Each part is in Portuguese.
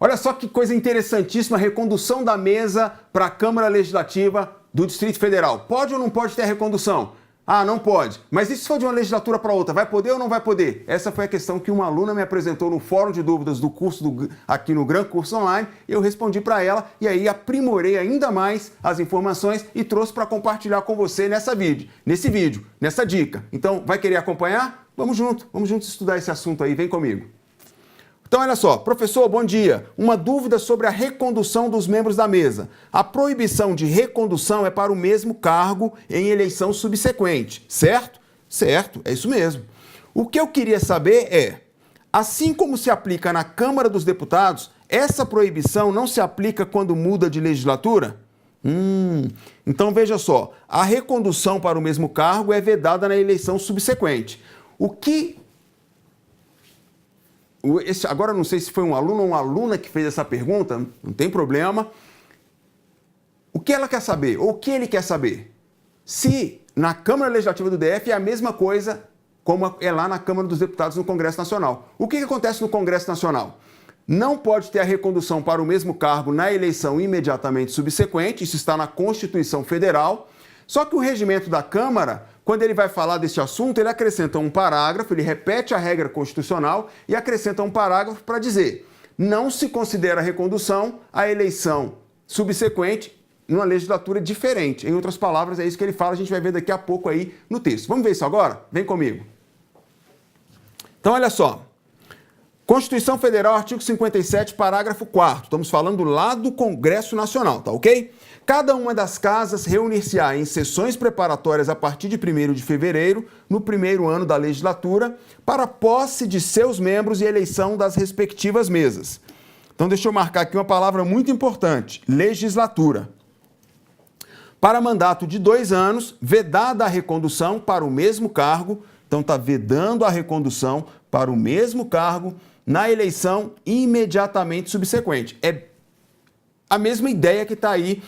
Olha só que coisa interessantíssima, a recondução da mesa para a Câmara Legislativa do Distrito Federal. Pode ou não pode ter a recondução? Ah, não pode. Mas e se for de uma legislatura para outra? Vai poder ou não vai poder? Essa foi a questão que uma aluna me apresentou no fórum de dúvidas do curso aqui no Gran Curso Online. Eu respondi para ela e aí aprimorei ainda mais as informações e trouxe para compartilhar com você nesse vídeo, nessa dica. Então, vai querer acompanhar? Vamos juntos estudar esse assunto aí, vem comigo. Então, olha só, professor, bom dia. Uma dúvida sobre a recondução dos membros da mesa. A proibição de recondução é para o mesmo cargo em eleição subsequente, certo? Certo, é isso mesmo. O que eu queria saber é, assim como se aplica na Câmara dos Deputados, essa proibição não se aplica quando muda de legislatura? Então veja só, a recondução para o mesmo cargo é vedada na eleição subsequente. Agora não sei se foi um aluno ou uma aluna que fez essa pergunta, não tem problema. O que ela quer saber, ou o que ele quer saber? Se na Câmara Legislativa do DF é a mesma coisa como é lá na Câmara dos Deputados no Congresso Nacional. O que acontece no Congresso Nacional? Não pode ter a recondução para o mesmo cargo na eleição imediatamente subsequente, isso está na Constituição Federal. Só que o regimento da Câmara, quando ele vai falar desse assunto, ele acrescenta um parágrafo, ele repete a regra constitucional e acrescenta um parágrafo para dizer: não se considera recondução a eleição subsequente numa legislatura diferente. Em outras palavras, é isso que ele fala, a gente vai ver daqui a pouco aí no texto. Vamos ver isso agora? Vem comigo. Então, olha só. Constituição Federal, artigo 57, parágrafo 4º. Estamos falando lá do Congresso Nacional, tá ok? Cada uma das casas reunir-se-á em sessões preparatórias a partir de 1º de fevereiro, no primeiro ano da legislatura, para posse de seus membros e eleição das respectivas mesas. Então, deixa eu marcar aqui uma palavra muito importante: legislatura. Para mandato de 2 anos, vedada a recondução para o mesmo cargo, então está vedando a recondução para o mesmo cargo na eleição imediatamente subsequente. É a mesma ideia que está aí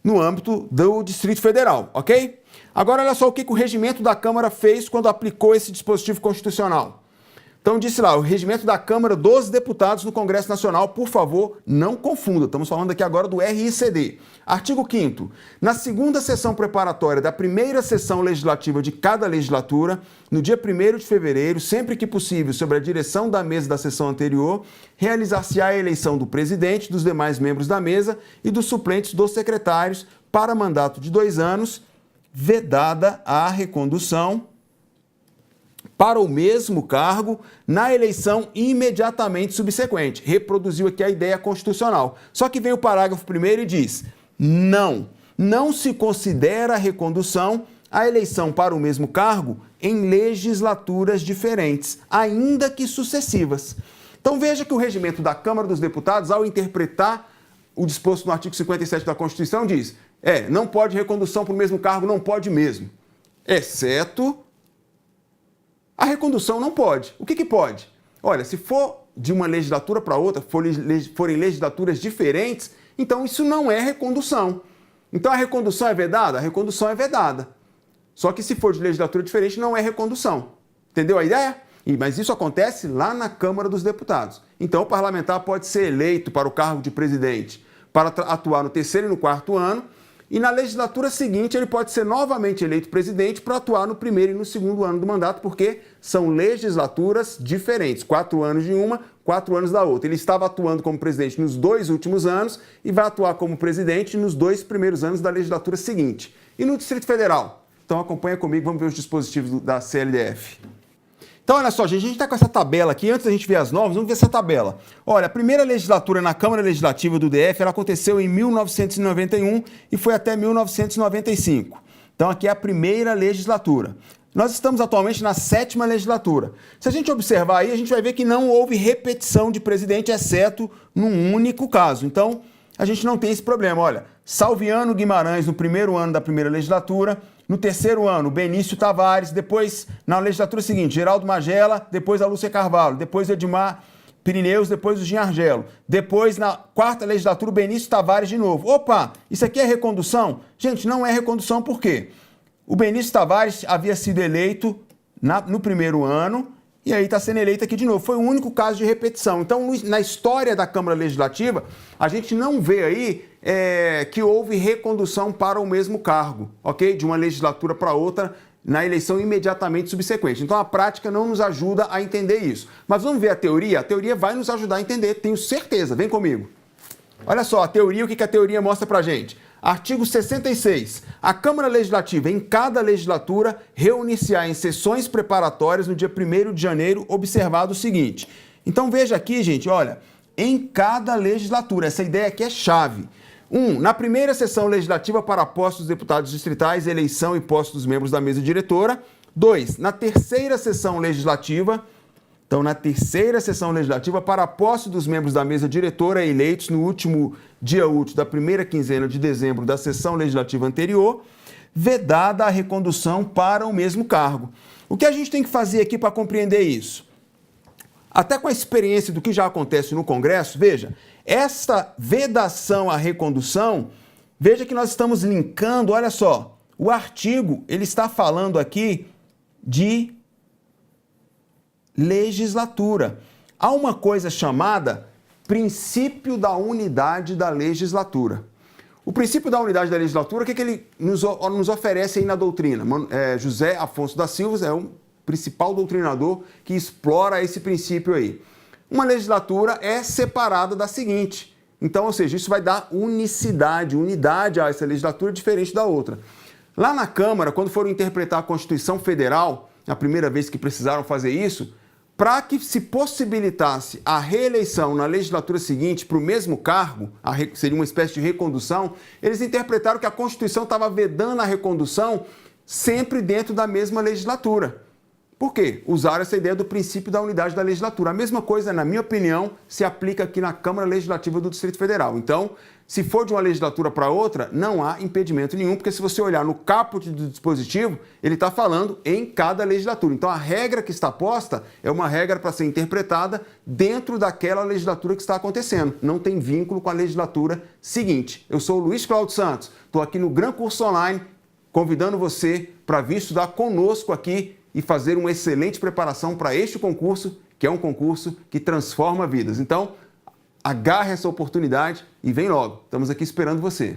no âmbito do Distrito Federal, ok? Agora, olha só o que o regimento da Câmara fez quando aplicou esse dispositivo constitucional. Então, disse lá, o regimento da Câmara dos Deputados no Congresso Nacional, por favor, não confunda. Estamos falando aqui agora do RICD. Artigo 5º. Na segunda sessão preparatória da primeira sessão legislativa de cada legislatura, no dia 1º de fevereiro, sempre que possível, sob a direção da mesa da sessão anterior, realizar-se-á a eleição do presidente, dos demais membros da mesa e dos suplentes dos secretários para mandato de 2 anos, vedada a recondução para o mesmo cargo na eleição imediatamente subsequente. Reproduziu aqui a ideia constitucional. Só que vem o parágrafo 1º e diz: não se considera recondução a eleição para o mesmo cargo em legislaturas diferentes, ainda que sucessivas. Então veja que o regimento da Câmara dos Deputados, ao interpretar o disposto no artigo 57 da Constituição, diz: não pode recondução para o mesmo cargo, não pode mesmo, exceto a recondução não pode. O que pode? Olha, se for de uma legislatura para outra, forem legislaturas diferentes, então isso não é recondução. Então a recondução é vedada? A recondução é vedada. Só que se for de legislatura diferente, não é recondução. Entendeu a ideia? Mas isso acontece lá na Câmara dos Deputados. Então o parlamentar pode ser eleito para o cargo de presidente para atuar no 3º e no 4º ano, e na legislatura seguinte ele pode ser novamente eleito presidente para atuar no 1º e no 2º ano do mandato, porque são legislaturas diferentes, 4 anos de uma, 4 anos da outra. Ele estava atuando como presidente nos 2 últimos anos e vai atuar como presidente nos 2 primeiros anos da legislatura seguinte. E no Distrito Federal? Então acompanha comigo, vamos ver os dispositivos da CLDF. Então, olha só, gente, a gente está com essa tabela aqui. Antes da gente ver as novas, vamos ver essa tabela. Olha, a primeira legislatura na Câmara Legislativa do DF, ela aconteceu em 1991 e foi até 1995. Então, aqui é a primeira legislatura. Nós estamos atualmente na 7ª legislatura. Se a gente observar aí, a gente vai ver que não houve repetição de presidente, exceto num único caso. Então, a gente não tem esse problema. Olha, Salviano Guimarães no 1º ano da primeira legislatura, no 3º ano, Benício Tavares, depois, na legislatura seguinte, Geraldo Magela, depois a Lúcia Carvalho, depois Edmar Pirineus, depois o Jean Argelo. Depois, na 4ª legislatura, o Benício Tavares de novo. Opa, isso aqui é recondução? Gente, não é recondução, por quê? O Benício Tavares havia sido eleito no 1º ano e aí está sendo eleita aqui de novo. Foi o único caso de repetição. Então, na história da Câmara Legislativa, a gente não vê aí que houve recondução para o mesmo cargo, ok? De uma legislatura para outra, na eleição imediatamente subsequente. Então, a prática não nos ajuda a entender isso. Mas vamos ver a teoria? A teoria vai nos ajudar a entender, tenho certeza. Vem comigo. Olha só, a teoria, o que a teoria mostra pra gente? Artigo 66. A Câmara Legislativa, em cada legislatura, reunir-se-á em sessões preparatórias no dia 1º de janeiro, observado o seguinte. Então, veja aqui, gente, olha, em cada legislatura, essa ideia aqui é chave. 1. Na primeira sessão legislativa para a posse dos deputados distritais, eleição e posse dos membros da mesa diretora. 2. Na terceira sessão legislativa, então na terceira sessão legislativa para a posse dos membros da mesa diretora eleitos no último dia útil da primeira quinzena de dezembro da sessão legislativa anterior, vedada a recondução para o mesmo cargo. O que a gente tem que fazer aqui para compreender isso? Até com a experiência do que já acontece no Congresso, veja, esta vedação à recondução, veja que nós estamos linkando, olha só, o artigo, ele está falando aqui de legislatura. Há uma coisa chamada princípio da unidade da legislatura. O princípio da unidade da legislatura, o que ele nos oferece aí na doutrina? José Afonso da Silva é o principal doutrinador que explora esse princípio aí. Uma legislatura é separada da seguinte. Então, ou seja, isso vai dar unicidade, unidade a essa legislatura diferente da outra. Lá na Câmara, quando foram interpretar a Constituição Federal, a primeira vez que precisaram fazer isso, para que se possibilitasse a reeleição na legislatura seguinte para o mesmo cargo, seria uma espécie de recondução, eles interpretaram que a Constituição estava vedando a recondução sempre dentro da mesma legislatura. Por quê? Usaram essa ideia do princípio da unidade da legislatura. A mesma coisa, na minha opinião, se aplica aqui na Câmara Legislativa do Distrito Federal. Então, se for de uma legislatura para outra, não há impedimento nenhum, porque se você olhar no caput do dispositivo, ele está falando em cada legislatura. Então, a regra que está posta é uma regra para ser interpretada dentro daquela legislatura que está acontecendo. Não tem vínculo com a legislatura seguinte. Eu sou o Luiz Cláudio Santos, estou aqui no Gran Curso Online, convidando você para vir estudar conosco aqui e fazer uma excelente preparação para este concurso, que é um concurso que transforma vidas. Então, agarre essa oportunidade e vem logo. Estamos aqui esperando você.